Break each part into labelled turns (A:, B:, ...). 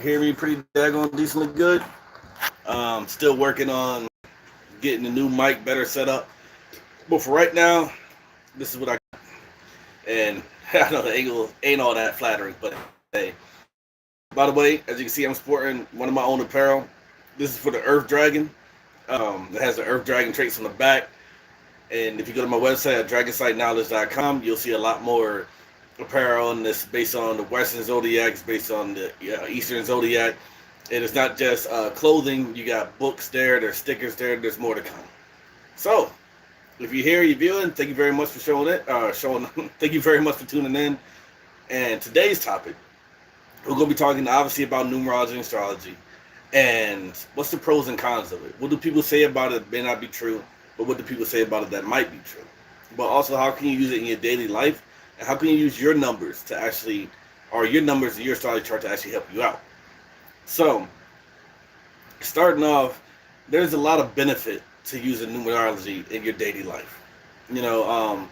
A: hear me pretty daggone decently good. Still working on getting the new mic better set up. But for right now, this is what I got. And I know the angle ain't all that flattering, but hey. By the way, as you can see, I'm sporting one of my own apparel. This is for the Earth Dragon. It has the Earth Dragon traits on the back. And if you go to my website at dragonsightknowledge.com, you'll see a lot more apparel on this based on the Western Zodiac, it's based on the Eastern Zodiac. And it's not just clothing. You got books there, there's stickers there, there's more to come. So, if you're here, you're viewing, thank you very much for thank you very much for tuning in. And today's topic, we're going to be talking obviously about numerology and astrology. And what's the pros and cons of it? What do people say about it that may not be true? But what do people say about it that might be true? But also, how can you use it in your daily life? And how can you use your numbers to actually, or your numbers in your astrology chart to actually help you out? So, starting off, there's a lot of benefit to using numerology in your daily life. You know,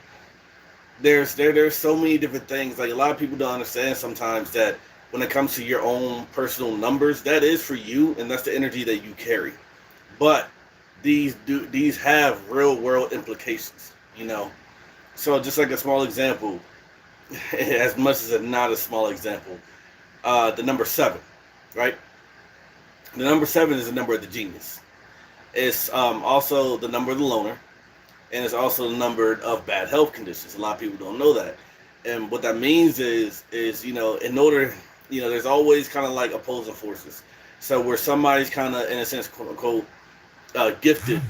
A: there's so many different things. Like a lot of people don't understand sometimes that when it comes to your own personal numbers, that is for you, and that's the energy that you carry. But these have real world implications. You know, so just like a small example, as much as it's not a small example, the number 7, right? The number 7 is the number of the genius. It's also the number of the loner, and it's also the number of bad health conditions. A lot of people don't know that, and what that means is in order, there's always kind of like opposing forces. So where somebody's kind of in a sense, quote unquote, gifted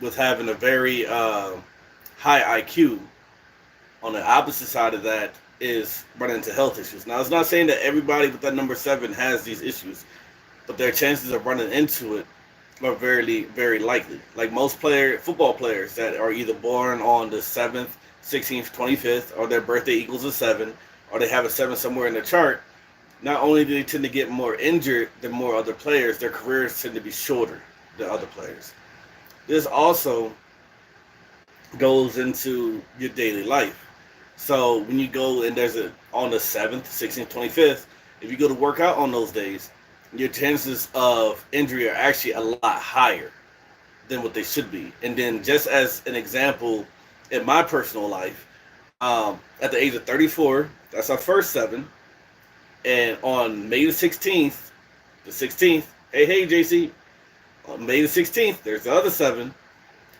A: with having a very high IQ, on the opposite side of that is running into health issues. Now, it's not saying that everybody with that number 7 has these issues, but their chances of running into it are very, very likely. Like most football players that are either born on the 7th, 16th, 25th, or their birthday equals a 7, or they have a 7 somewhere in the chart, not only do they tend to get more injured than more other players, their careers tend to be shorter than other players. This also goes into your daily life. So when you go and on the 7th, 16th, 25th, if you go to work out on those days, your chances of injury are actually a lot higher than what they should be. And then just as an example, in my personal life, at the age of 34, that's our first 7. And on May the 16th, hey JC, on May the 16th, there's the other 7.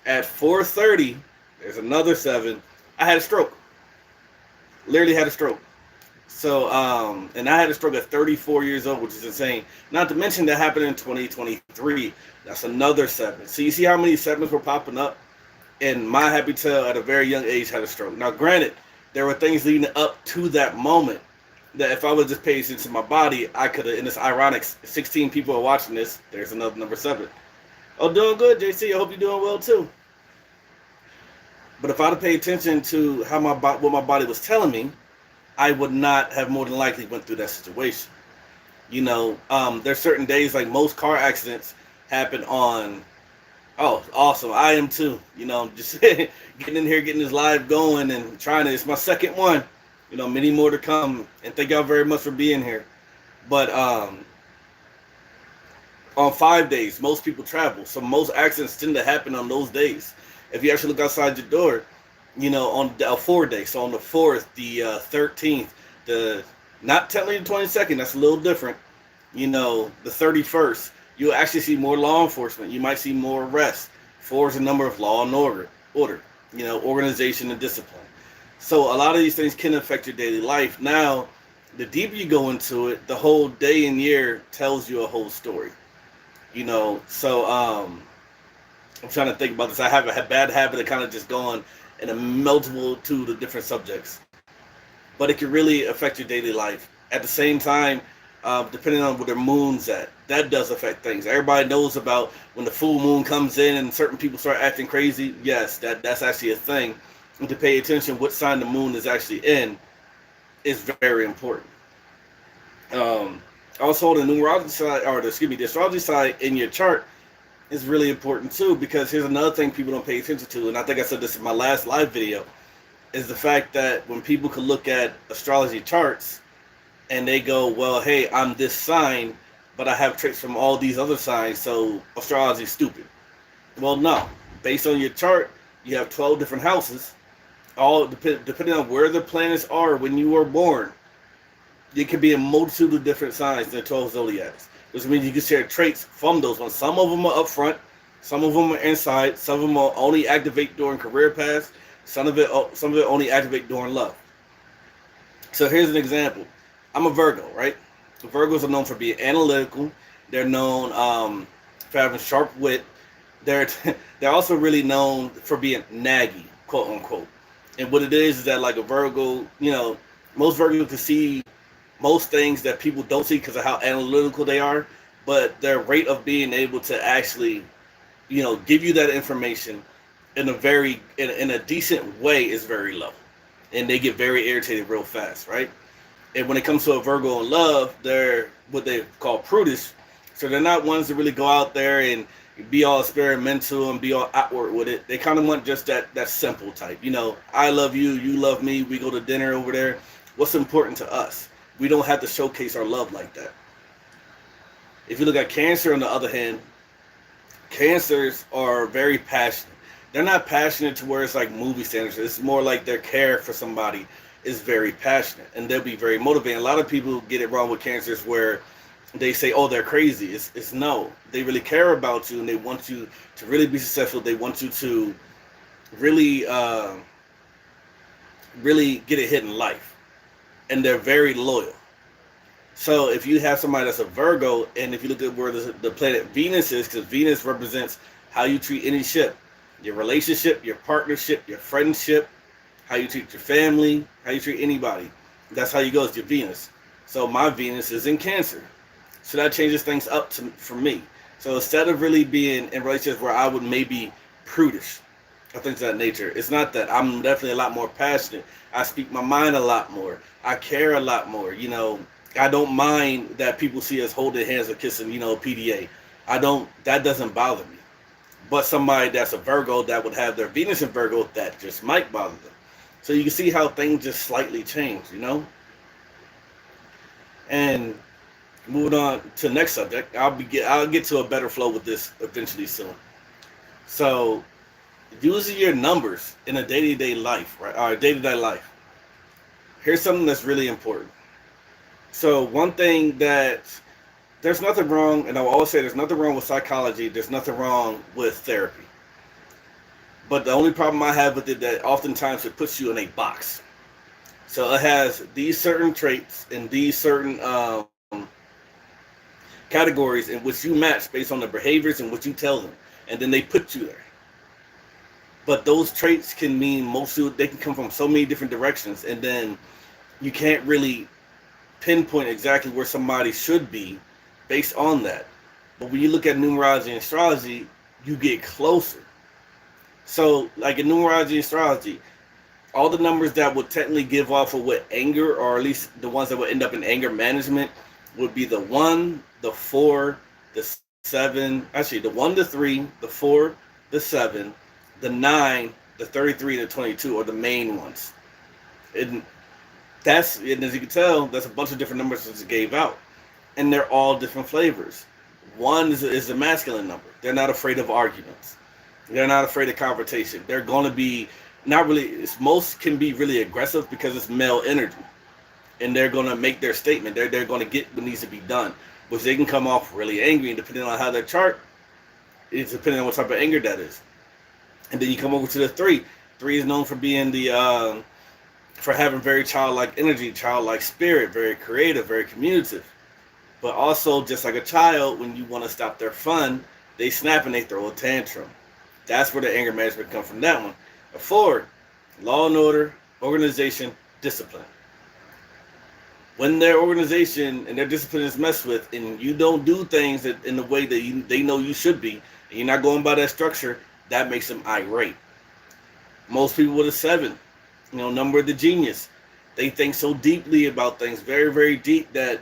A: At 4:30, there's another 7. I had a stroke. Literally had a stroke. So, and I had a stroke at 34 years old, which is insane. Not to mention that happened in 2023. That's another 7. So you see how many 7s were popping up? And my happy tail at a very young age had a stroke. Now, granted, there were things leading up to that moment that if I would just pay attention to my body, I could have, and it's ironic, 16 people are watching this. There's another number 7. Oh, doing good, JC. I hope you're doing well, too. But if I'd have paid attention to what my body was telling me, I would not have more than likely went through that situation. There's certain days, like most car accidents happen on, oh, awesome, I am too. Just getting in here, getting this live going and it's my second one. Many more to come. And thank y'all very much for being here. But on 5 days, most people travel. So most accidents tend to happen on those days. If you actually look outside your door, on a 4 day, so on the 4th, the 13th, not technically the 22nd, that's a little different. The 31st, you'll actually see more law enforcement. You might see more arrests. 4 is a number of law and order, organization and discipline. So a lot of these things can affect your daily life. Now, the deeper you go into it, the whole day and year tells you a whole story. So I'm trying to think about this. I have a bad habit of kind of just going in a multitude of different subjects. But it can really affect your daily life. At the same time, depending on where the moon's at, that does affect things. Everybody knows about when the full moon comes in and certain people start acting crazy. Yes, that's actually a thing. And to pay attention what sign the moon is actually in is very important. Also, the numerology side, the astrology side in your chart is really important too, because here's another thing people don't pay attention to, and I think I said this in my last live video, is the fact that when people can look at astrology charts and they go, well, hey, I'm this sign, but I have traits from all these other signs, so astrology is stupid. Well, no. Based on your chart, you have 12 different houses, all depending on where the planets are when you were born. It could be a multitude of different signs in the 12 zodiacs, which means you can share traits from those ones. Some of them are up front, some of them are inside, some of them are only activate during career paths, some of it only activate during love. So here's an example. I'm a Virgo, right? Virgos are known for being analytical. They're known for having sharp wit. They're they're also really known for being naggy, quote unquote. And what it is that like a Virgo, most Virgos can see most things that people don't see because of how analytical they are, but their rate of being able to actually, give you that information in a decent way is very low, and they get very irritated real fast, right? And when it comes to a Virgo in love, they're what they call prudish, so they're not ones that really go out there and be all experimental and be all outward with it. They kind of want just that simple type. I love you, you love me. We go to dinner over there. What's important to us? We don't have to showcase our love like that. If you look at Cancer, on the other hand, Cancers are very passionate. They're not passionate to where it's like movie standards. It's more like their care for somebody is very passionate, and they'll be very motivating. A lot of people get it wrong with Cancers where they say, "Oh, they're crazy." It's no. They really care about you, and they want you to really be successful. They want you to really, really get a hit in life, and they're very loyal. So if you have somebody that's a Virgo, and if you look at where the planet Venus is, because Venus represents how you treat any ship, your relationship, your partnership, your friendship, how you treat your family, how you treat anybody. That's how you go. It's your Venus. So my Venus is in Cancer. So that changes things up for me. So instead of really being in relationships where I would maybe prudish or things of that nature, it's not that. I'm definitely a lot more passionate. I speak my mind a lot more. I care a lot more. I don't mind that people see us holding hands or kissing, PDA. That doesn't bother me. But somebody that's a Virgo that would have their Venus in Virgo, that just might bother them. So you can see how things just slightly change. And moving on to the next subject, I'll get to a better flow with this eventually soon. So using your numbers in a day-to-day life, right? Or day-to-day life. Here's something that's really important. So one thing that there's nothing wrong, and I'll always say there's nothing wrong with psychology. There's nothing wrong with therapy. But the only problem I have with it that oftentimes it puts you in a box. So it has these certain traits and these certain categories in which you match based on the behaviors and what you tell them, and then they put you there. But those traits can mean they can come from so many different directions, and then you can't really pinpoint exactly where somebody should be based on that. But when you look at numerology and astrology, you get closer. So like in numerology and astrology, all the numbers that would technically give off of what anger, or at least the ones that would end up in anger management, would be the 1, the 4, the 7, actually the 1, the 3, the 4, the 7, the 9, the 33, and the 22 are the main ones. And as you can tell, that's a bunch of different numbers that it gave out. And they're all different flavors. 1 is a masculine number. They're not afraid of arguments. They're not afraid of confrontation. They're going to be not really, most can be really aggressive because it's male energy. And they're going to make their statement. They're going to get what needs to be done, which they can come off really angry. And depending on how their chart, it's depending on what type of anger that is. And then you come over to the 3. 3 is known for being for having very childlike energy, childlike spirit, very creative, very communicative. But also, just like a child, when you want to stop their fun, they snap and they throw a tantrum. That's where the anger management comes from, that one. A 4, law and order, organization, discipline. When their organization and their discipline is messed with, and you don't do things in the way that they know you should be, and you're not going by that structure, that makes them irate. Most people with a 7, number of the genius, they think so deeply about things, very, very deep, that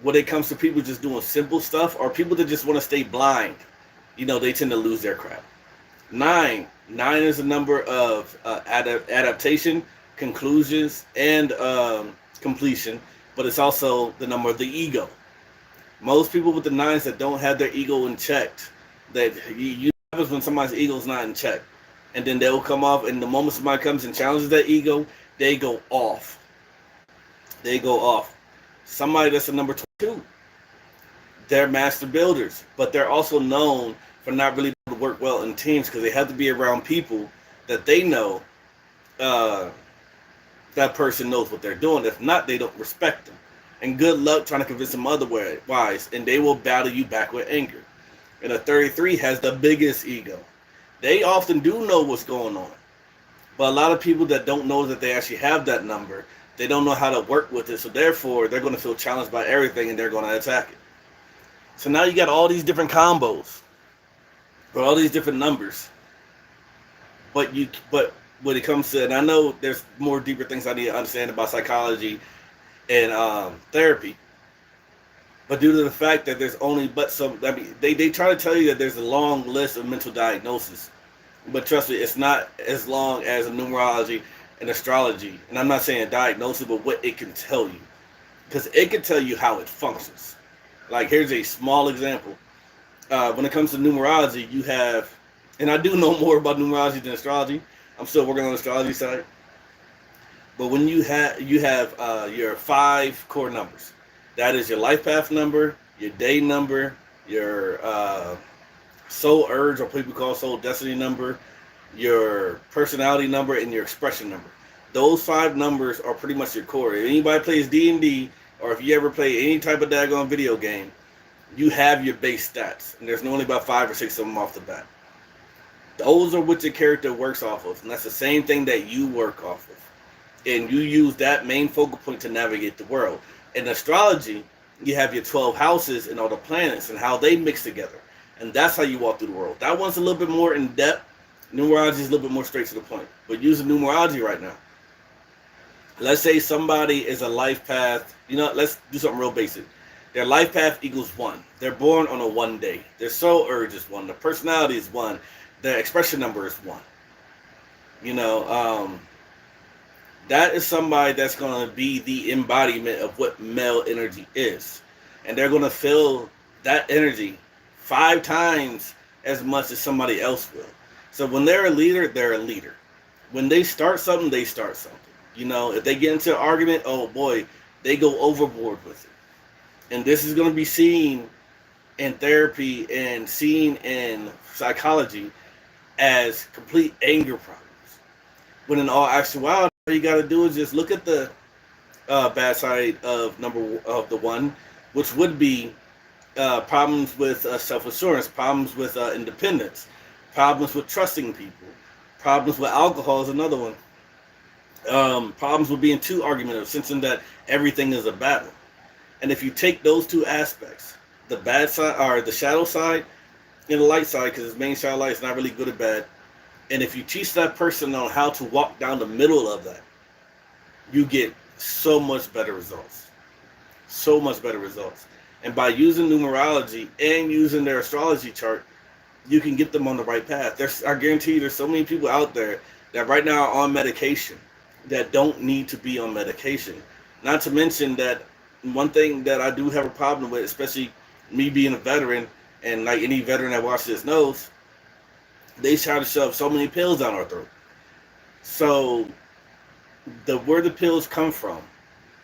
A: when it comes to people just doing simple stuff, or people that just want to stay blind, they tend to lose their crap. 9 is a number of adaptation, conclusions, and completion, but it's also the number of the ego. Most people with the nines that don't have their ego in check, that you happens when somebody's ego is not in check, and then they'll come off, and the moment somebody comes and challenges that ego, they go off. They go off. Somebody that's a number 22, they're master builders, but they're also known for not really able to work well in teams because they have to be around people that they know uh, that person knows what they're doing. If not, they don't respect them. And good luck trying to convince them otherwise, and they will battle you back with anger. And a 33 has the biggest ego. They often do know what's going on, but a lot of people that don't know that they actually have that number, they don't know how to work with it, so therefore they're going to feel challenged by everything and they're going to attack it. So now you got all these different combos, for all these different numbers. But when it comes to, and I know there's more deeper things I need to understand about psychology and therapy, but due to the fact that there's only but some, I mean, they try to tell you that there's a long list of mental diagnoses, but trust me, it's not as long as a numerology and astrology. And I'm not saying a diagnosis, but what it can tell you, because it can tell you how it functions. Like, here's a small example. When it comes to numerology, you have, and I do know more about numerology than astrology. I'm still working on the astrology side. But when you have your 5 core numbers, that is your life path number, your day number, your soul urge, or people call soul destiny number, your personality number, and your expression number. Those 5 numbers are pretty much your core. If anybody plays D&D, or if you ever play any type of daggone video game, you have your base stats, and there's only about 5 or 6 of them off the bat. Those are what your character works off of, and that's the same thing that you work off of. And you use that main focal point to navigate the world. In astrology, you have your 12 houses and all the planets and how they mix together. And that's how you walk through the world. That one's a little bit more in depth. Numerology is a little bit more straight to the point. But using numerology right now, let's say somebody is a life path. Let's do something real basic. Their life path equals 1. They're born on a 1 day. Their soul urge is 1. Their personality is 1. Their expression number is 1. That is somebody that's going to be the embodiment of what male energy is. And they're going to feel that energy 5 times as much as somebody else will. So when they're a leader, they're a leader. When they start something, they start something. If they get into an argument, oh boy, they go overboard with it. And this is going to be seen in therapy and seen in psychology as complete anger problems. When in all actuality, all you got to do is just look at the bad side of the 1, which would be problems with self-assurance, problems with independence, problems with trusting people, problems with alcohol is another one. Problems with being too argumentative, sensing that everything is a battle. And if you take those 2 aspects, the bad side or the shadow side and the light side, because his main shadow light is not really good or bad, and if you teach that person on how to walk down the middle of that, you get so much better results. So much better results. And by using numerology and using their astrology chart, you can get them on the right path. I guarantee you there's so many people out there that right now are on medication that don't need to be on medication. Not to mention that one thing that I do have a problem with, especially me being a veteran, and like any veteran that watches this knows, they try to shove so many pills down our throat. So where the pills come from,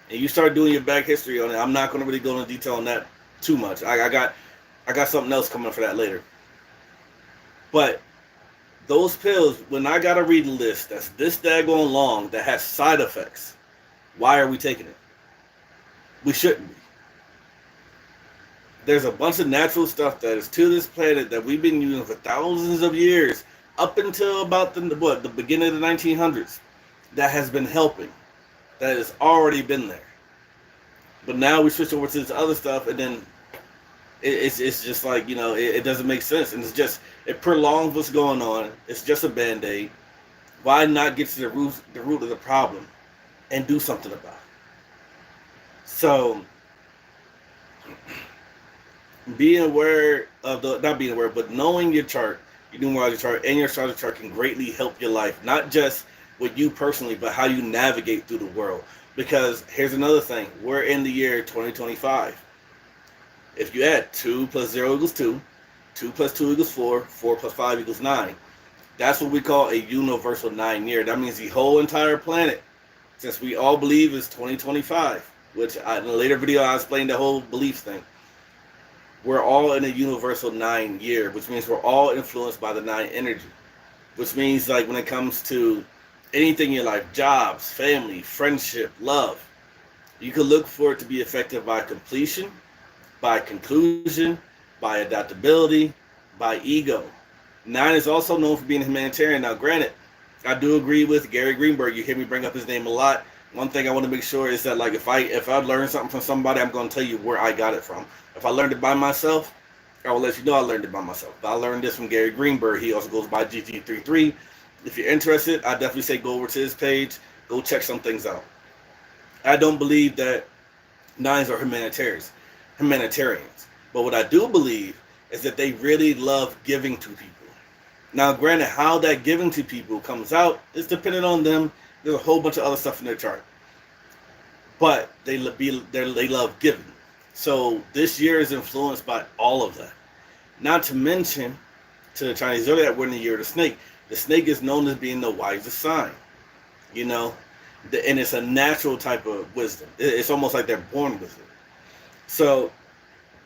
A: and you start doing your back history on it, I'm not going to really go into detail on that too much. I got something else coming for that later. But those pills, when I got to read a list that's this daggone long that has side effects, why are we taking it? We shouldn't be. There's a bunch of natural stuff that is to this planet that we've been using for thousands of years, up until about the beginning of the 1900s, that has been helping, that has already been there. But now we switch over to this other stuff, and then it's just like, it doesn't make sense, and it prolongs what's going on. It's just a band-aid. Why not get to the root of the problem and do something about it? So being aware of not being aware, but knowing your chart, your numerology chart, and your astrology chart can greatly help your life. Not just with you personally, but how you navigate through the world. Because here's another thing. We're in the year 2025. If you add 2 plus 0 equals 2, 2 plus 2 equals 4, 4 plus 5 equals 9. That's what we call a universal 9-year. That means the whole entire planet, since we all believe is 2025, which in a later video I explained the whole belief thing. We're all in a universal 9-year, which means we're all influenced by the 9 energy. Which means like when it comes to anything in your life, jobs, family, friendship, love, you can look for it to be effective by completion, by conclusion, by adaptability, by ego. 9 is also known for being a humanitarian. Now, granted, I do agree with Gary Greenberg. You hear me bring up his name a lot. One thing I want to make sure is that, like, if I learn something from somebody, I'm going to tell you where I got it from. If I learned it by myself, I will let you know I learned it by myself. But I learned this from Gary Greenberg. He also goes by GG33. If you're interested, I definitely say go over to his page. Go check some things out. I don't believe that 9s are humanitarians. But what I do believe is that they really love giving to people. Now, granted, how that giving to people comes out is dependent on them. There's a whole bunch of other stuff in their chart. But they love giving. So this year is influenced by all of that. Not to mention, to the Chinese zodiac, we're in the year of the snake. The snake is known as being the wisest sign. You know? And it's a natural type of wisdom. It's almost like they're born with it. So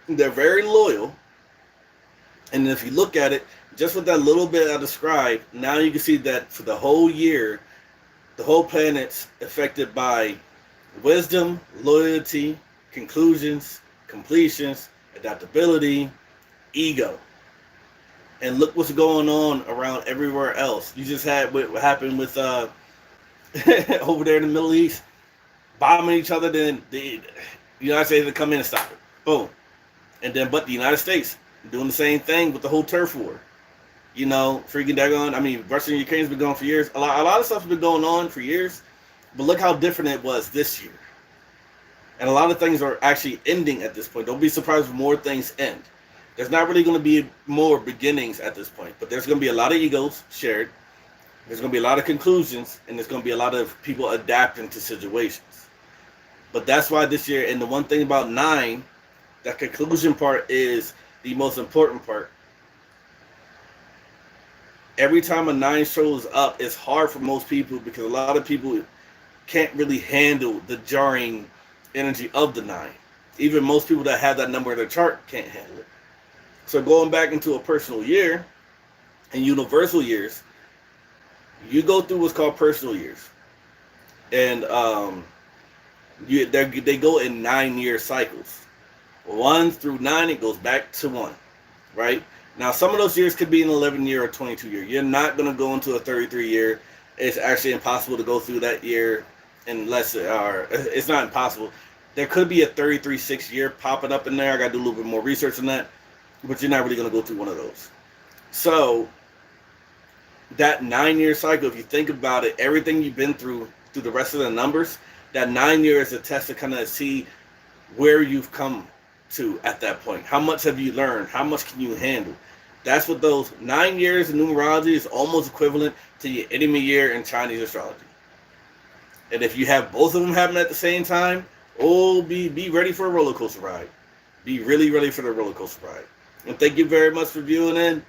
A: they're very loyal. And if you look at it, just with that little bit I described, now you can see that for the whole year, the whole planet's affected by wisdom, loyalty, conclusions, completions, adaptability, ego. And look what's going on around everywhere else. You just had what happened with over there in the Middle East, bombing each other, then the United States would come in and stop it. Boom. And then, but the United States doing the same thing with the whole turf war. You know, freaking daggone. I mean, Russia and Ukraine's been going for years. A lot of stuff's been going on for years. But look how different it was this year. And a lot of things are actually ending at this point. Don't be surprised if more things end. There's not really going to be more beginnings at this point. But there's going to be a lot of egos shared. There's going to be a lot of conclusions. And there's going to be a lot of people adapting to situations. But that's why this year, and the one thing about 9, that conclusion part is the most important part. Every time a 9 shows up, it's hard for most people because a lot of people can't really handle the jarring energy of the 9. Even most people that have that number in their chart can't handle it. So going back into a personal year and universal years, you go through what's called personal years. And they go in 9-year cycles. 1 through 9, it goes back to 1, right? Now, some of those years could be an 11-year or 22-year. You're not going to go into a 33-year. It's actually impossible to go through that year unless it's not impossible. There could be a 33-6 year popping up in there. I got to do a little bit more research on that, but you're not really going to go through one of those. So that 9-year cycle, if you think about it, everything you've been through the rest of the numbers, that 9 years is a test to kind of see where you've come to at that point. How much have you learned? How much can you handle? That's what those 9 years in numerology is almost equivalent to your enemy year in Chinese astrology. And if you have both of them happen at the same time, be ready for a roller coaster ride. Be really ready for the roller coaster ride. And thank you very much for viewing in.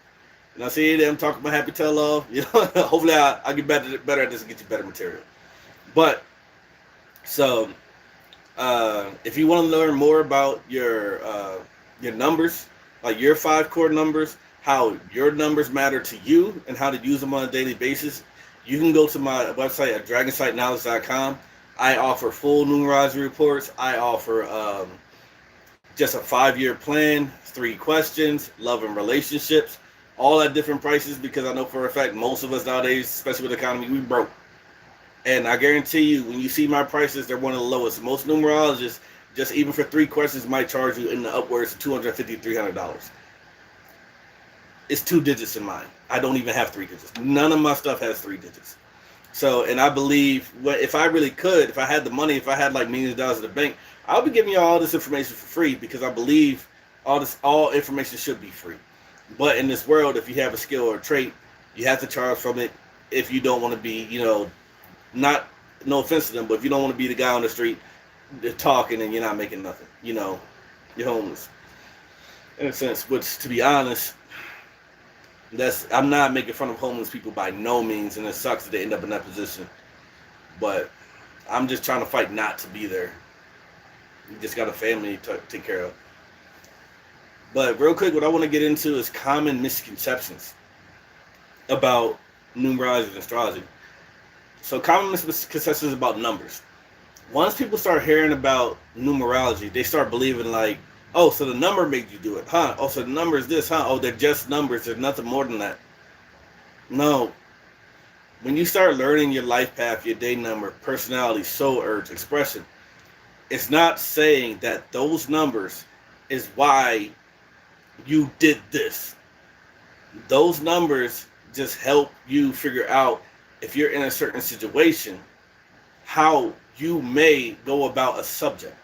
A: And I see them talking about happy tell off. You know, hopefully I'll get better at this and get you better material. But so if you want to learn more about your numbers, like your 5 core numbers, how your numbers matter to you, and how to use them on a daily basis, you can go to my website at dragonsightknowledge.com. I offer full numerology reports. I offer just a 5-year plan, 3 questions, love and relationships, all at different prices, because I know for a fact most of us nowadays, especially with the economy, we broke. And I guarantee you, when you see my prices, they're one of the lowest. Most numerologists, just even for 3 questions, might charge you in the upwards of $250, $300. It's 2 digits in mine. I don't even have 3 digits. None of my stuff has 3 digits. So, and I believe, if I really could, if I had the money, if I had like millions of dollars in the bank, I would be giving you all this information for free, because I believe all information should be free. But in this world, if you have a skill or a trait, you have to charge from it if you don't want to be, not, no offense to them, but if you don't want to be the guy on the street talking and you're not making nothing, you're homeless. in a sense. Which, to be honest, I'm not making fun of homeless people by no means, and it sucks that they end up in that position. But I'm just trying to fight not to be there. You just got a family to take care of. But real quick, what I want to get into is common misconceptions about numerology and astrology. So common misconceptions about numbers. Once people start hearing about numerology, they start believing like, oh, so the number made you do it, huh? Oh, so the number is this, huh? Oh, they're just numbers. There's nothing more than that. No. When you start learning your life path, your day number, personality, soul urge, expression, it's not saying that those numbers is why you did this. Those numbers just help you figure out if you're in a certain situation, how you may go about a subject.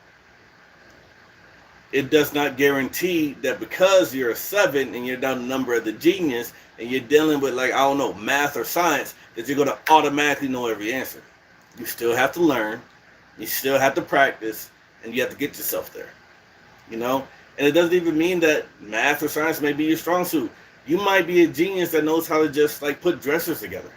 A: It does not guarantee that because you're a 7 and you're down the number of the genius and you're dealing with, like, I don't know, math or science, that you're going to automatically know every answer. You still have to learn, you still have to practice, and you have to get yourself there. You know? And it doesn't even mean that math or science may be your strong suit. You might be a genius that knows how to just, like, put dressers together.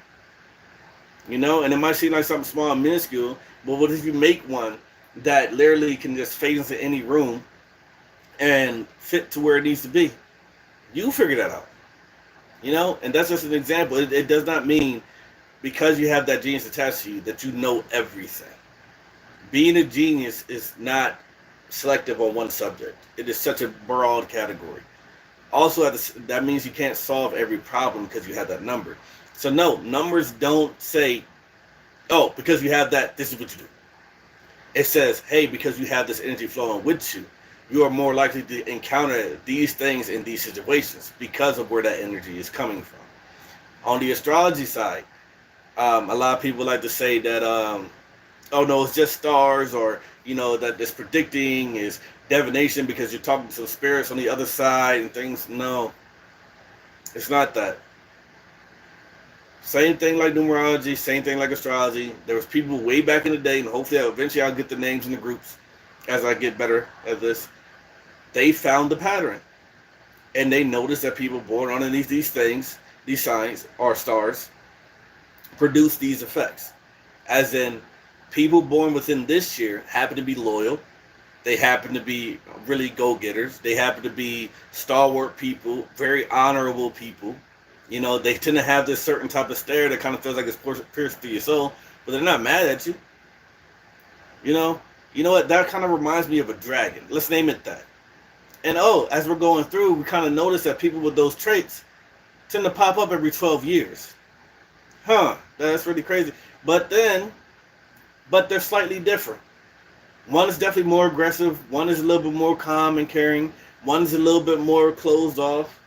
A: You know? And it might seem like something small and minuscule, but what if you make one that literally can just fade into any room and fit to where it needs to be? You figure that out. You know? And that's just an example. It does not mean because you have that genius attached to you that you know everything. Being a genius is not selective on one subject. It is such a broad category. Also, that means you can't solve every problem because you have that number. So no, numbers don't say, oh, because you have that, this is what you do. It says, hey, because you have this energy flowing with you, you are more likely to encounter these things in these situations because of where that energy is coming from. On the astrology side, a lot of people like to say that, oh no, it's just stars, or, you know, that this predicting is divination because you're talking to spirits on the other side and things. No, it's not that. Same thing like numerology, same thing like astrology. There was people way back in the day, and hopefully eventually I'll get the names in the groups as I get better at this. They found the pattern, and they noticed that people born underneath these things, these signs or stars, produce these effects. As in, people born within this year happen to be loyal. They happen to be really go-getters. They happen to be stalwart people, very honorable people. You know, they tend to have this certain type of stare that kind of feels like it's pierced through your soul, but they're not mad at you. You know what? That kind of reminds me of a dragon. Let's name it that. And as we're going through, we kind of notice that people with those traits tend to pop up every 12 years. Huh, that's really crazy. But they're slightly different. One is definitely more aggressive. One is a little bit more calm and caring. One is a little bit more closed off.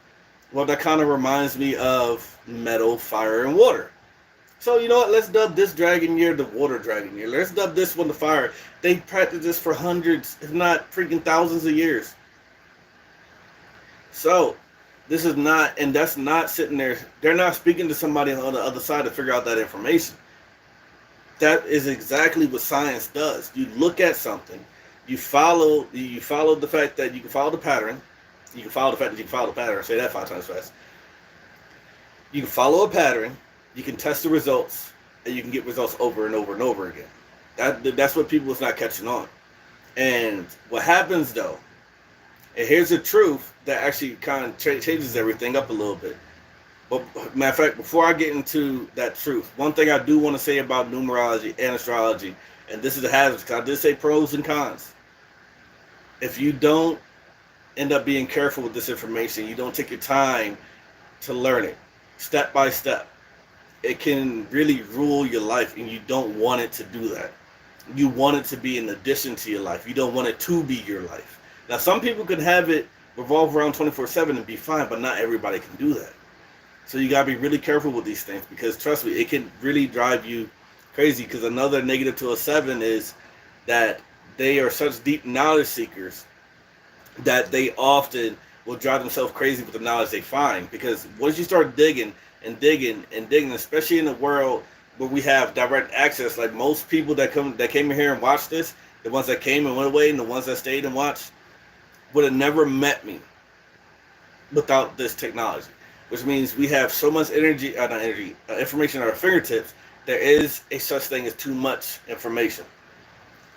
A: Well, that kind of reminds me of metal, fire, and water. So, you know what? Let's dub this dragon year the water dragon year. Let's dub this one the fire. They practiced this for hundreds, if not freaking thousands of years. So, this is not, and that's not sitting there. They're not speaking to somebody on the other side to figure out that information. That is exactly what science does. You look at something, you follow the fact that you can follow the pattern. You can follow the fact that you can follow the pattern. Say that 5 times fast. You can follow a pattern, you can test the results, and you can get results over and over and over again. That's what people is not catching on. And what happens though, and here's the truth that actually kind of changes everything up a little bit. But matter of fact, before I get into that truth, one thing I do want to say about numerology and astrology, and this is a hazard because I did say pros and cons. If you don't end up being careful with this information, you don't take your time to learn it step by step, it can really rule your life, and you don't want it to do that. You want it to be an addition to your life. You don't want it to be your life. Now, some people can have it revolve around 24/7 and be fine, but not everybody can do that. So you got to be really careful with these things, because trust me, it can really drive you crazy. Because another negative to a 7 is that they are such deep knowledge seekers that they often will drive themselves crazy with the knowledge they find. Because once you start digging and digging and digging, especially in a world where we have direct access, like most people that came in here and watched this, the ones that came and went away and the ones that stayed and watched, would have never met me without this technology, which means we have so much energy, not energy, information at our fingertips. There is a such thing as too much information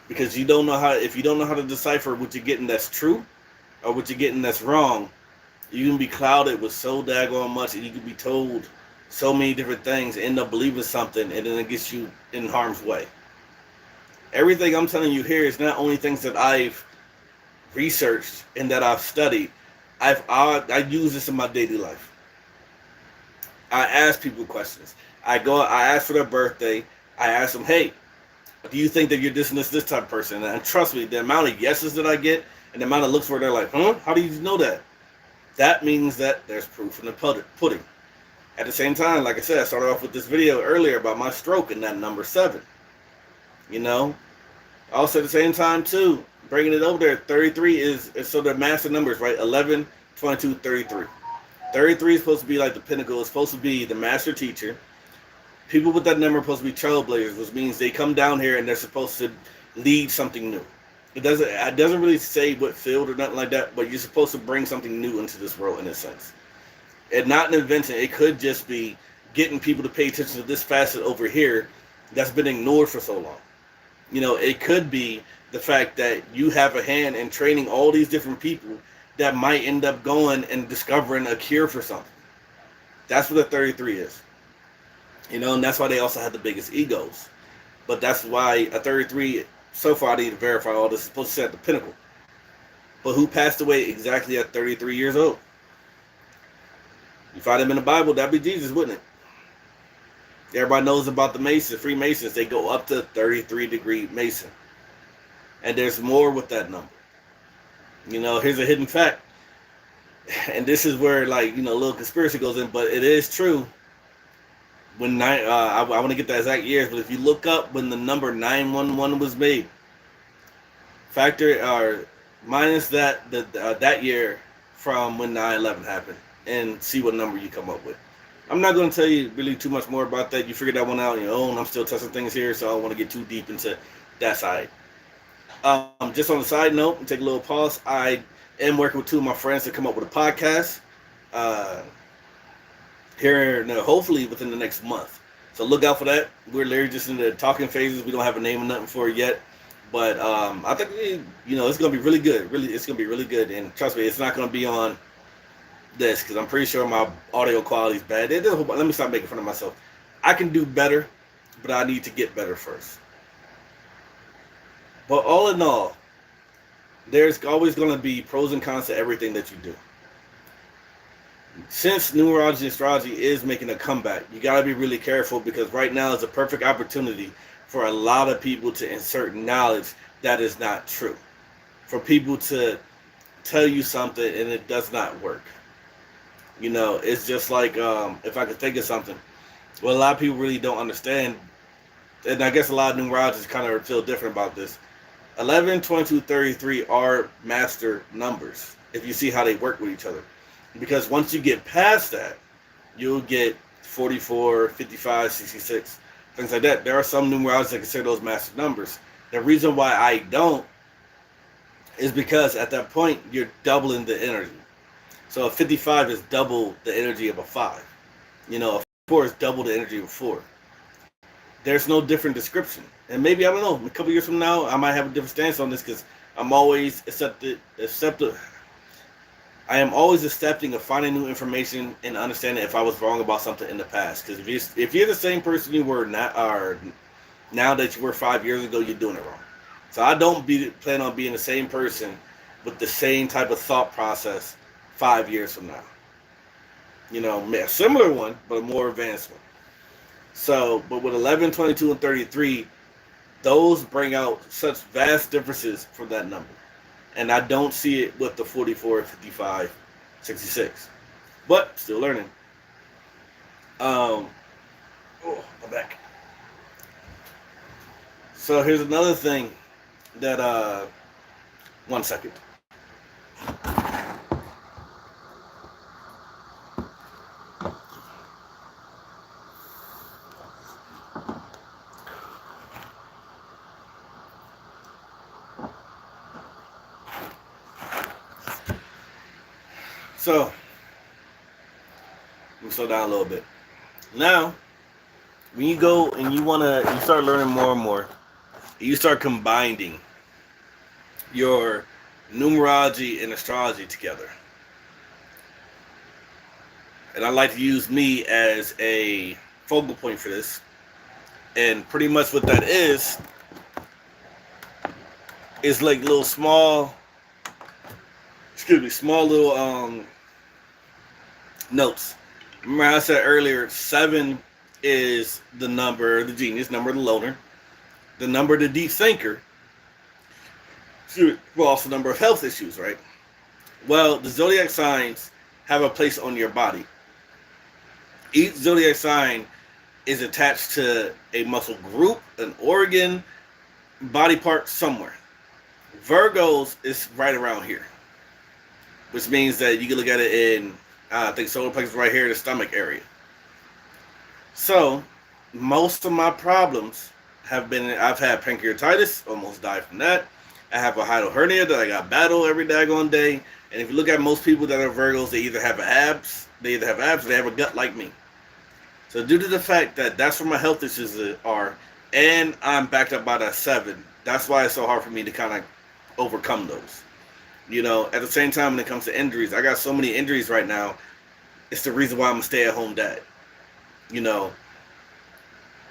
A: because you don't know how. If you don't know how to decipher what you're getting that's true or what you're getting that's wrong, you can be clouded with so daggone much, and you can be told so many different things, end up believing something, and then it gets you in harm's way. Everything I'm telling you here is not only things that I've researched and that I've studied. I use this in my daily life. I ask people questions. I ask for their birthday. I ask them, hey, do you think that you're this type of person? And trust me, the amount of yeses that I get and the amount of looks where they're like, huh? How do you know that? That means that there's proof in the pudding. At the same time, like I said, I started off with this video earlier about my stroke and that number 7. You know, also at the same time too, bringing it over there, 33 is so the master numbers, right? 11, 22, 33. 33 is supposed to be like the pinnacle. It's supposed to be the master teacher. People with that number are supposed to be trailblazers, which means they come down here and they're supposed to lead something new. It doesn't really say what field or nothing like that, but you're supposed to bring something new into this world in a sense. And not an invention. It could just be getting people to pay attention to this facet over here that's been ignored for so long. You know, it could be the fact that you have a hand in training all these different people that might end up going and discovering a cure for something. That's what a 33 is. You know, and that's why they also have the biggest egos. But that's why a 33, so far I need to verify all this, is supposed to sit at the pinnacle. But who passed away exactly at 33 years old? You find him in the Bible, that'd be Jesus, wouldn't it? Everybody knows about the Masons, Freemasons. They go up to 33-degree Mason. And there's more with that number. You know, here's a hidden fact. And this is where, like, you know, a little conspiracy goes in, but it is true. When I want to get the exact years, but if you look up when the number 911 was made, factor or minus that year from when 9/11 happened, and see what number you come up with. I'm not going to tell you really too much more about that. You figure that one out on your own. I'm still testing things here, so I don't want to get too deep into that side. Just on the side note, take a little pause. I am working with 2 of my friends to come up with a podcast. Here, hopefully within the next month. So look out for that. We're literally just in the talking phases. We don't have a name or nothing for it yet. But I think, it's going to be really good. Really, it's going to be really good. And trust me, it's not going to be on this because I'm pretty sure my audio quality is bad. Let me stop making fun of myself. I can do better, but I need to get better first. But all in all, there's always going to be pros and cons to everything that you do. Since numerology and astrology is making a comeback, you got to be really careful because right now is a perfect opportunity for a lot of people to insert knowledge that is not true. For people to tell you something and it does not work. You know, it's just like, if I could think of something, well, a lot of people really don't understand, and I guess a lot of numerologists kind of feel different about this. 11, 22, 33 are master numbers, if you see how they work with each other. Because once you get past that, you'll get 44, 55, 66, things like that. There are some numerologists that consider those master numbers. The reason why I don't is because at that point, you're doubling the energy. So a 55 is double the energy of a 5. You know, a 4 is double the energy of a 4. There's no different description. And maybe, I don't know, a couple years from now, I might have a different stance on this because I'm always I am always accepting of finding new information and understanding if I was wrong about something in the past. Because if you're the same person you were now that you were 5 years ago, you're doing it wrong. So I don't plan on being the same person with the same type of thought process 5 years from now. You know, a similar one, but a more advanced one. So, but with 11, 22, and 33, those bring out such vast differences from that number. And I don't see it with the 44, 55, 66. But still learning. My back. So here's another thing that 1 second. So, Let me slow down a little bit. Now, when you go and you start learning more and more, you start combining your numerology and astrology together. And I like to use me as a focal point for this. And pretty much what that is like little small, small little notes. Remember how I said earlier, 7 is the number, the genius, number of the loner, the number of the deep thinker, well, also the number of health issues, right? Well, the zodiac signs have a place on your body. Each zodiac sign is attached to a muscle group, an organ, body part somewhere. Virgos is right around here, which means that you can look at it in, I think solar plexus right here, the stomach area. So, most of my problems have been, I've had pancreatitis, almost died from that. I have a hiatal hernia that I got battle every daggone day. And if you look at most people that are Virgos, they either have abs, or they have a gut like me. So due to the fact that that's where my health issues are, and I'm backed up by that 7, that's why it's so hard for me to kind of overcome those. You know, at the same time, when it comes to injuries, I got so many injuries right now. It's the reason why I'm a stay-at-home dad. You know,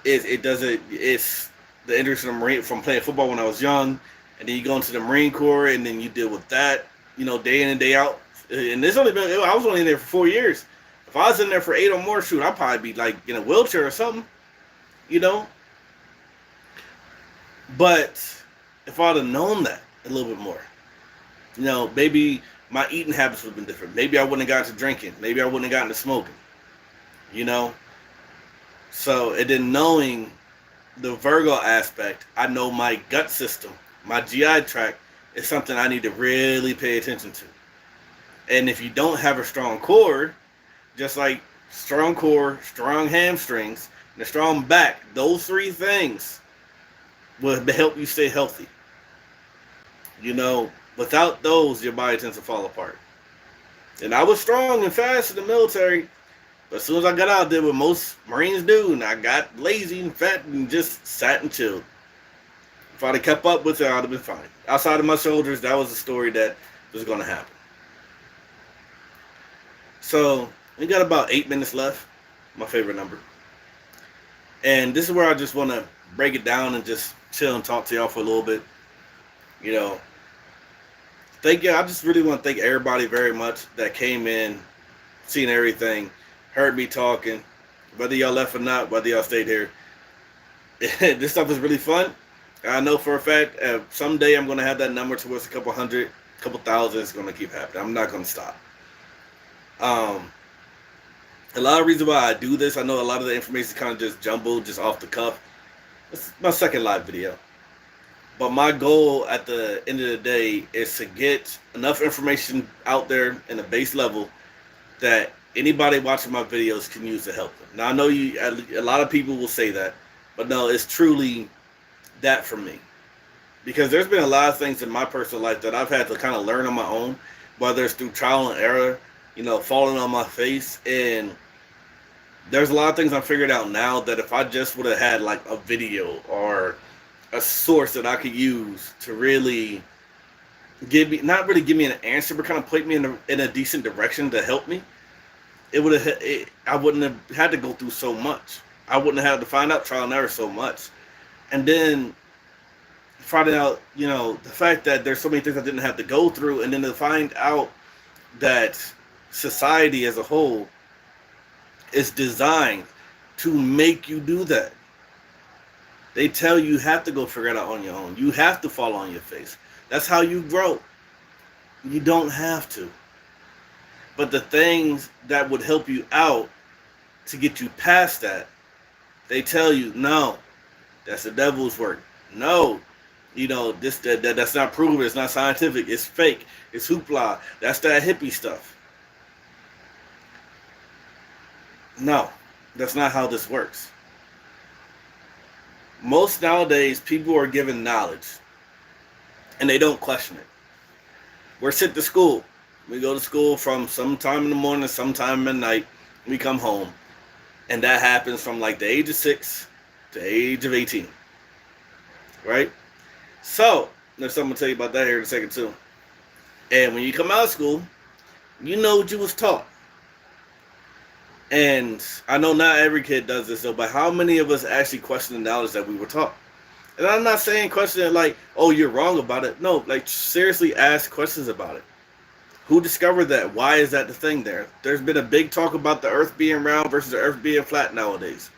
A: it's the injuries from playing football when I was young, and then you go into the Marine Corps, and then you deal with that, you know, day in and day out. And I was only in there for 4 years. If I was in there for 8 or more, shoot, I'd probably be like in a wheelchair or something, you know. But if I'd have known that a little bit more, you know, maybe my eating habits would have been different. Maybe I wouldn't have gotten to drinking. Maybe I wouldn't have gotten to smoking, you know. So, and then knowing the Virgo aspect, I know my gut system, my GI tract is something I need to really pay attention to. And if you don't have a strong core, just like strong core, strong hamstrings, and a strong back, those 3 things will help you stay healthy. You know, without those, your body tends to fall apart. And I was strong and fast in the military, but as soon as I got out there, what most Marines do, and I got lazy and fat and just sat and chilled. If I'd have kept up with it, I'd have been fine. Outside of my shoulders, that was a story that was going to happen. So, we got about 8 minutes left, my favorite number. And this is where I just want to break it down and just chill and talk to y'all for a little bit. You know, I just really want to thank everybody very much that came in, seen everything, heard me talking, whether y'all left or not, whether y'all stayed here. This stuff is really fun. I know for a fact, someday I'm going to have that number towards a couple hundred, couple thousand. It's going to keep happening. I'm not going to stop. A lot of reasons why I do this, I know a lot of the information is kind of just jumbled, just off the cuff. It's my second live video. But my goal at the end of the day is to get enough information out there in a base level that anybody watching my videos can use to help them. Now, I know a lot of people will say that, but no, it's truly that for me. Because there's been a lot of things in my personal life that I've had to kind of learn on my own, whether it's through trial and error, you know, falling on my face. And there's a lot of things I figured out now that if I just would have had like a video or a source that I could use to really not really give me an answer, but kind of point me in a decent direction to help me, I wouldn't have had to go through so much. I wouldn't have had to find out trial and error so much. And then finding out, you know, the fact that there's so many things I didn't have to go through, and then to find out that society as a whole is designed to make you do that. They tell you have to go figure it out on your own. You have to fall on your face. That's how you grow. You don't have to. But the things that would help you out to get you past that, they tell you, no, that's the devil's work. No, you know, that's not proven. It's not scientific. It's fake. It's hoopla. That's that hippie stuff. No, that's not how this works. Most nowadays, people are given knowledge, and they don't question it. We're sent to school. We go to school from sometime in the morning to sometime at night. we come home, and that happens from like the age of 6 to the age of 18, right? So there's something to tell you about that here in a second too. And when you come out of school, you know what you was taught. And I know not every kid does this though, but how many of us actually question the knowledge that we were taught? And I'm not saying question it like, oh, you're wrong about it. No, like seriously ask questions about it. Who discovered that? Why is that the thing there? There's been a big talk about the earth being round versus the earth being flat nowadays.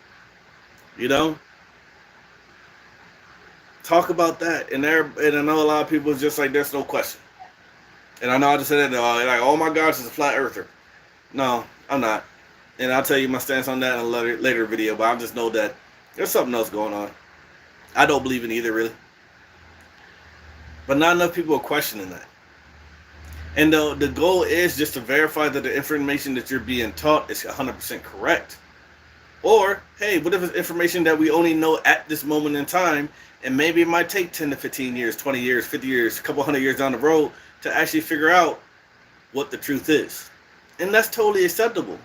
A: You know? Talk about that. And I know a lot of people is just like, there's no question. And I know I just said that, like, oh my gosh, it's a flat earther. No, I'm not. And I'll tell you my stance on that in a later video, but I just know that there's something else going on. I don't believe in either, really. But not enough people are questioning that. And the goal is just to verify that the information that you're being taught is 100% correct. Or, hey, what if it's information that we only know at this moment in time, and maybe it might take 10 to 15 years, 20 years, 50 years, a couple hundred years down the road to actually figure out what the truth is. And that's totally acceptable.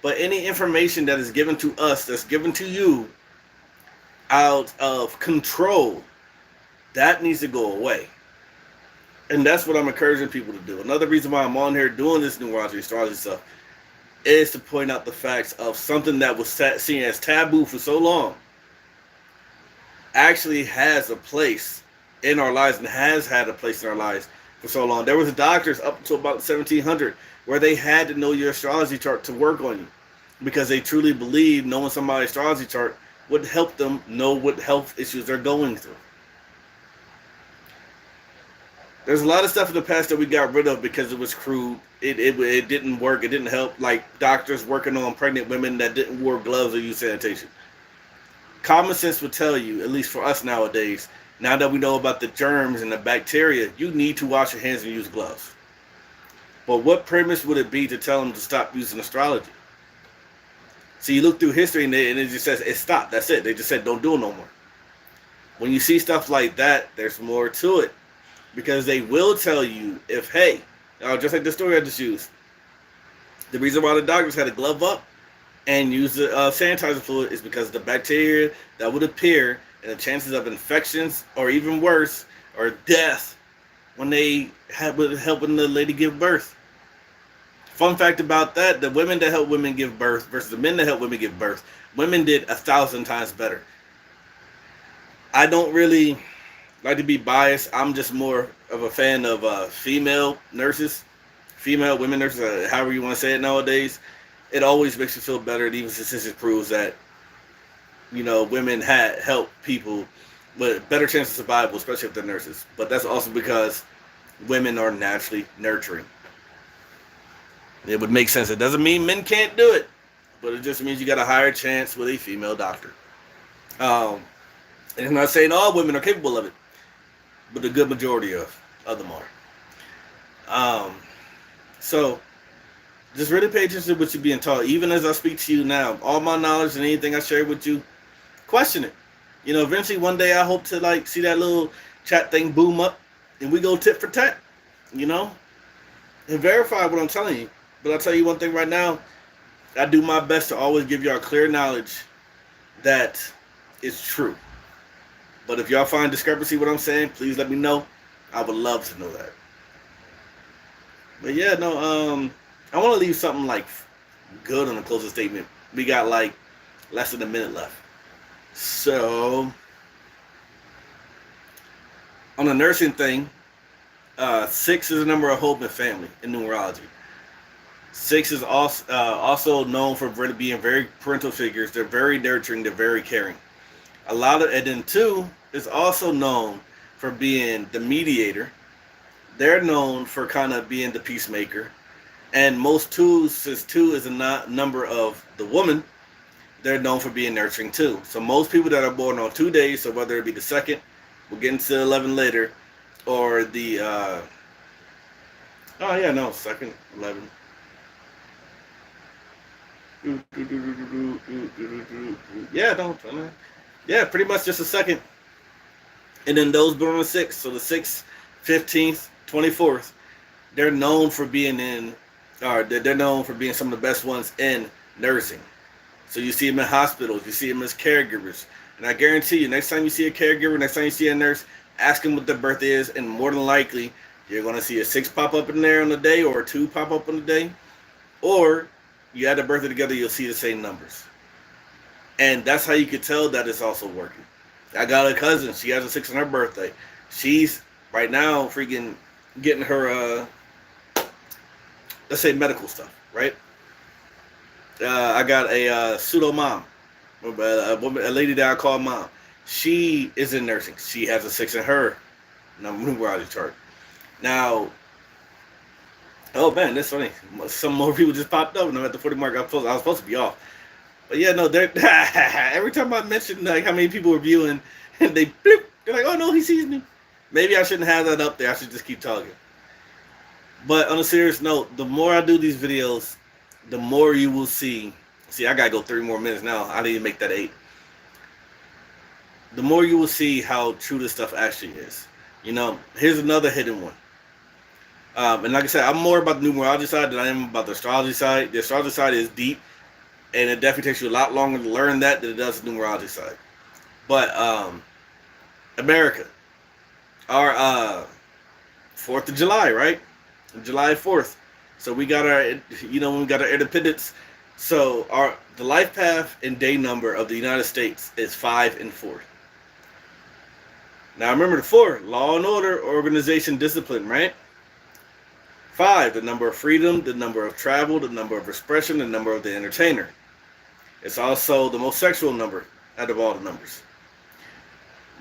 A: But any information that is given to us, that's given to you out of control, that needs to go away. And that's what I'm encouraging people to do. Another reason why I'm on here doing this numerology, astrology stuff, is to point out the facts of something that was seen as taboo for so long actually has a place in our lives and has had a place in our lives for so long. There was doctors up until about 1700 where they had to know your astrology chart to work on you because they truly believed knowing somebody's astrology chart would help them know what health issues they're going through. There's a lot of stuff in the past that we got rid of because it was crude. It didn't work. It didn't help. Like doctors working on pregnant women that didn't wear gloves or use sanitation. Common sense would tell you, at least for us nowadays, now that we know about the germs and the bacteria, you need to wash your hands and use gloves. But what premise would it be to tell them to stop using astrology? So you look through history and it just says it stopped. That's it. They just said don't do it no more. When you see stuff like that, there's more to it. Because they will tell you if, hey, just like the story I just used, the reason why the doctors had to glove up and use the sanitizer fluid is because the bacteria that would appear and the chances of infections or even worse, or death when they had helping the lady give birth. Fun fact about that, the women that help women give birth versus the men that help women give birth, women did 1,000 times better. I don't really like to be biased. I'm just more of a fan of female nurses, female women nurses, however you want to say it nowadays. It always makes you feel better. And even statistics proves that, you know, women help people with better chance of survival, especially if they're nurses. But that's also because women are naturally nurturing. It would make sense. It doesn't mean men can't do it, but it just means you got a higher chance with a female doctor. And I'm not saying all women are capable of it, but a good majority of them are. So just really pay attention to what you're being taught. Even as I speak to you now, all my knowledge and anything I share with you, question it. You know, eventually one day I hope to like see that little chat thing boom up and we go tit for tat, you know, and verify what I'm telling you. But I'll tell you one thing right now, I do my best to always give y'all clear knowledge that is true. But if y'all find discrepancy what I'm saying, please let me know. I would love to know that. But yeah, no, I want to leave something like good on the closing statement. We got like less than a minute left. So on the nursing thing, 6 is a number of hope and family in numerology. 6 is also known for being very parental figures. They're very nurturing. They're very caring. And then 2 is also known for being the mediator. They're known for kind of being the peacemaker. And most 2s, since 2 is a number of the woman, they're known for being nurturing too. So most people that are born on 2 days, so whether it be the 2nd, we'll get into 11 later, or the 2nd, 11. Yeah, pretty much just a 2nd. And then those born on the 6th, so the 6th, 15th, 24th, they're known for being they're known for being some of the best ones in nursing. So you see them in hospitals, you see them as caregivers. And I guarantee you, next time you see a caregiver, next time you see a nurse, ask them what their birthday is, and more than likely, you're going to see a 6 pop up in there on the day, or a 2 pop up on the day. Or you add the birthday together, you'll see the same numbers. And that's how you can tell that it's also working. I got a cousin, she has a 6 on her birthday. She's right now freaking getting her, let's say, medical stuff, right? I got a pseudo mom, a lady that I call mom. She is in nursing. She has a 6 in her numerology chart. Now, oh man, that's funny. Some more people just popped up, and I'm at the 40 mark. I was supposed to be off, but yeah, no. Every time I mention like how many people are viewing, and they're like, "Oh no, he sees me." Maybe I shouldn't have that up there. I should just keep talking. But on a serious note, the more I do these videos, the more you will see. See, I gotta go 3 more minutes now. I need to make that 8. The more you will see how true this stuff actually is. You know, here's another hidden one. And like I said, I'm more about the numerology side than I am about the astrology side. The astrology side is deep, and it definitely takes you a lot longer to learn that than it does the numerology side. But America, our 4th of July, right? July 4th. So we got our, when we got our independence. So the life path and day number of the United States is 5 and 4. Now remember the 4, law and order, organization, discipline, right? 5, the number of freedom, the number of travel, the number of expression, the number of the entertainer. It's also the most sexual number out of all the numbers.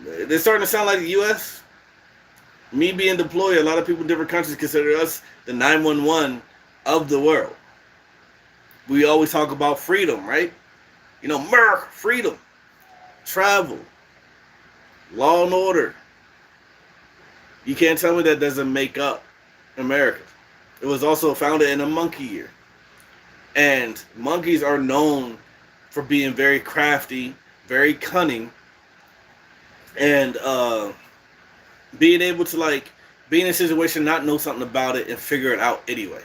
A: They're starting to sound like the U.S. Me being deployed, a lot of people in different countries consider us the 911 of the world. We always talk about freedom, right? Freedom, travel, law and order. You can't tell me that doesn't make up America. It was also founded in a monkey year. And monkeys are known for being very crafty, very cunning, and being able to be in a situation, not know something about it, and figure it out anyway.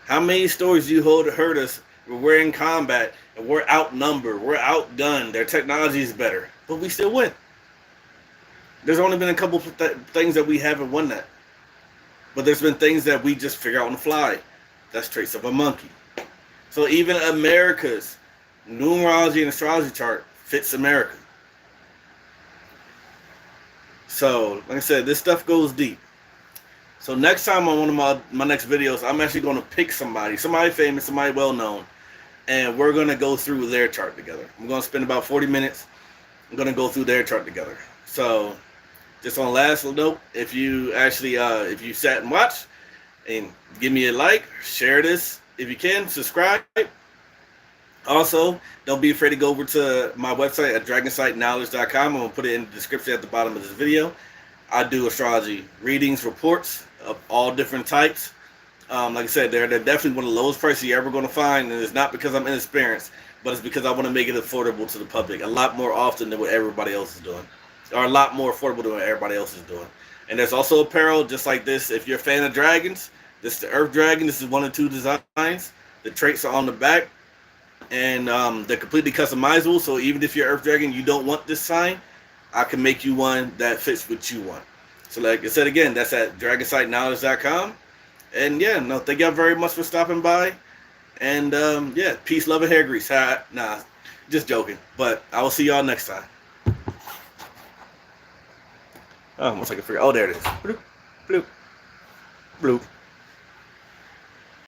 A: How many stories do you heard us where we're in combat and we're outnumbered, we're outgunned, their technology is better, but we still win? There's only been a couple of things that we haven't won that. But there's been things that we just figure out on the fly. That's traits of a monkey. So even America's numerology and astrology chart fits America. So, like I said, this stuff goes deep. So next time on one of my next videos, I'm actually going to pick somebody famous, somebody well-known, and we're going to go through their chart together. I'm going to spend about 40 minutes. I'm going to go through their chart together. So, just on last note, if you actually, if you sat and watched, and give me a like, share this if you can, subscribe. Also, don't be afraid to go over to my website at dragonsightknowledge.com. I'm going to put it in the description at the bottom of this video. I do astrology readings, reports of all different types. Like I said, they're definitely one of the lowest prices you're ever going to find, and it's not because I'm inexperienced, but it's because I want to make it affordable to the public a lot more often than what everybody else is doing, or a lot more affordable than what everybody else is doing. And there's also apparel just like this. If you're a fan of dragons, this is the Earth Dragon. This is one of 2 designs. The traits are on the back, and they're completely customizable. So even if you're Earth Dragon, you don't want this sign, I can make you one that fits what you want. So like I said again, that's at dragonsightknowledge.com. And yeah, no, thank y'all very much for stopping by. And yeah, peace, love, and hair grease. Nah, just joking. But I will see y'all next time. Oh, once I can figure. Oh, there it is. Bloop, bloop, bloop.